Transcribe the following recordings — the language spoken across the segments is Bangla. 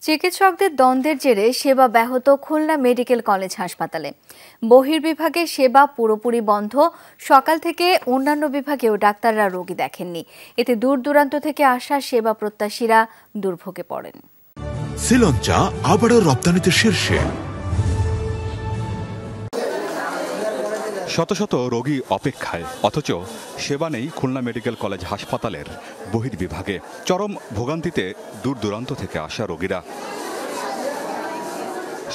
চিকিৎসকদের দ্বন্দ্বের জেরে সেবা ব্যাহত খুলনা মেডিকেল কলেজ হাসপাতালে। বহির্বিভাগে সেবা পুরোপুরি বন্ধ। সকাল থেকে অন্যান্য বিভাগেও ডাক্তাররা রোগী দেখেননি। এতে দূর দূরান্ত থেকে আসা সেবা প্রত্যাশীরা দুর্ভোগে পড়েন। শ্রীলঙ্কা আবারও রপ্তানিতে শীর্ষে। শত শত রোগী অপেক্ষায়, অথচ সেবা নেই খুলনা মেডিকেল কলেজ হাসপাতালের বহির্বিভাগে। চরম ভোগান্তিতে দূর দূরান্ত থেকে আসা রোগীরা।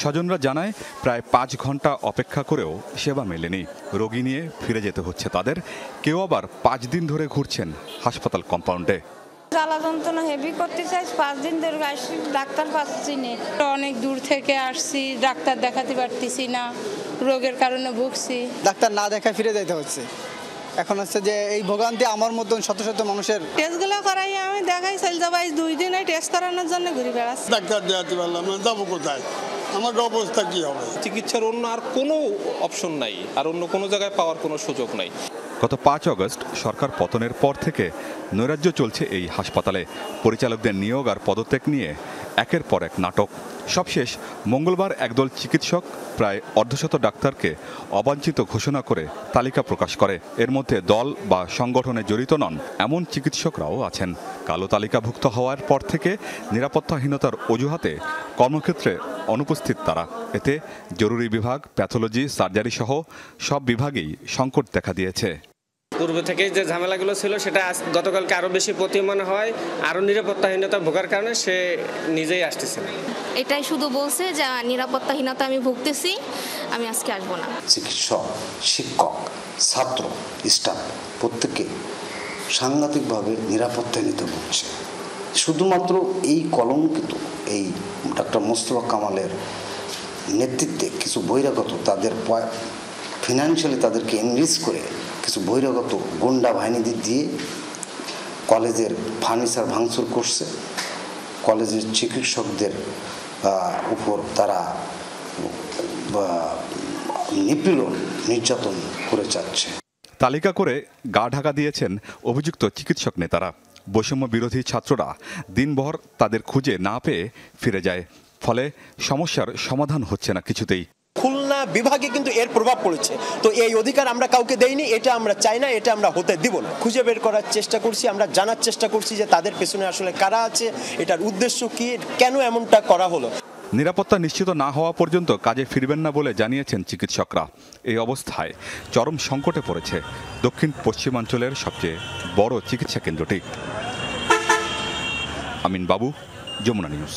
স্বজনরা জানায় প্রায় 5 ঘন্টা অপেক্ষা করেও সেবা মেলেনি। রোগী নিয়ে ফিরে যেতে হচ্ছে তাদের। কেউ আবার 5 দিন ধরে ঘুরছেন হাসপাতাল কম্পাউন্ডে। জ্বালা যন্ত্রণা হেভি করতে চাই, 5 দিন ধরে আসছি, ডাক্তার পাচ্ছি না। অনেক দূর থেকে আসছি, ডাক্তার দেখাতে পারতেছি না, রোগের কারণে ভুগছি। ডাক্তার না দেখায় ফিরে যেতে হচ্ছে। এখন হচ্ছে যে এই ভোগান্তি আমার মতন শত শত মানুষের। টেস্টগুলো করাই আমি দেখাই চল যাবাই, 2 দিন টেস্ট করানোর জন্য ঘুরে বেড়াচ্ছি। ডাক্তার দেখাতে পারলাম না, যাবো কোথায়? আমার অবস্থা কি হবে? চিকিৎসার অন্য আর কোনো অপশন নাই, আর অন্য কোনো জায়গায় পাওয়ার কোনো সুযোগ নাই। গত 5 আগস্ট সরকার পতনের পর থেকে নৈরাজ্য চলছে এই হাসপাতালে। পরিচালকদের নিয়োগ আর পদত্যাগ নিয়ে একের পর এক নাটক। সবশেষ মঙ্গলবার একদল চিকিৎসক প্রায় অর্ধশত ডাক্তারকে অবাঞ্ছিত ঘোষণা করে তালিকা প্রকাশ করে। এর মধ্যে দল বা সংগঠনে জড়িত নন এমন চিকিৎসকরাও আছেন। কালো তালিকাভুক্ত হওয়ার পর থেকে নিরাপত্তাহীনতার অজুহাতে কর্মক্ষেত্রে অনুপস্থিত তারা। এতে জরুরি বিভাগ, প্যাথোলজি, সার্জারি সহ সব বিভাগেই সংকট দেখা দিয়েছে। পূর্বে থেকে যে ঝামেলাগুলো ছিল সেটা গতকালকে আরও বেশি প্রতীয়মান হয়। আরও নিরাপত্তাহীনতা ভোগার কারণে সে নিজেই আসতেছে না। এটাই শুধু বলছে যে নিরাপত্তাহীনতা আমি ভুগতেছি, আমি আজকে আসবো না। চিকিৎসক, শিক্ষক, ছাত্র, স্টাফ প্রত্যেকে সাংঘাতিকভাবে নিরাপত্তাহীনতা ভুগছে। শুধুমাত্র এই কলঙ্কিত এই ডক্টর মোস্তফা কামালের নেতৃত্বে কিছু বহিরাগত তাদের ফিনান্সিয়ালি তাদেরকে এনরিচ করে কিছু বহিরাগত গুন্ডা বাহিনী দিয়ে কলেজের ফার্নিচার ভাঙচুর করছে। কলেজের চিকিৎসকদের উপর তারা নিপীড়ন, নির্যাতন করে যাচ্ছে। তালিকা করে গা ঢাকা দিয়েছেন অভিযুক্ত চিকিৎসক নেতারা। বৈষম্য বিরোধী ছাত্ররা দিনভর তাদের খুঁজে না পেয়ে ফিরে যায়। ফলে সমস্যার সমাধান হচ্ছে না কিছুতেই। খুলনা বিভাগে কিন্তু এর প্রভাব পড়েছে। তো এই অধিকার আমরা কাউকে দেইনি, এটা আমরা চাই না, এটা আমরা হতে দিব না। খুঁজে বের করার চেষ্টা করছি, আমরা জানার চেষ্টা করছি যে তাদের পেছনে আসলে কারা আছে, এটার উদ্দেশ্য কি, কেন এমনটা করা হলো। নিরাপত্তা নিশ্চিত না হওয়া পর্যন্ত কাজে ফিরবেন না বলে জানিয়েছেন চিকিৎসকরা। এই অবস্থায় চরম সংকটে পড়েছে দক্ষিণ পশ্চিমাঞ্চলের সবচেয়ে বড় চিকিৎসা কেন্দ্রটি। আমিন বাবু, যমুনা নিউজ।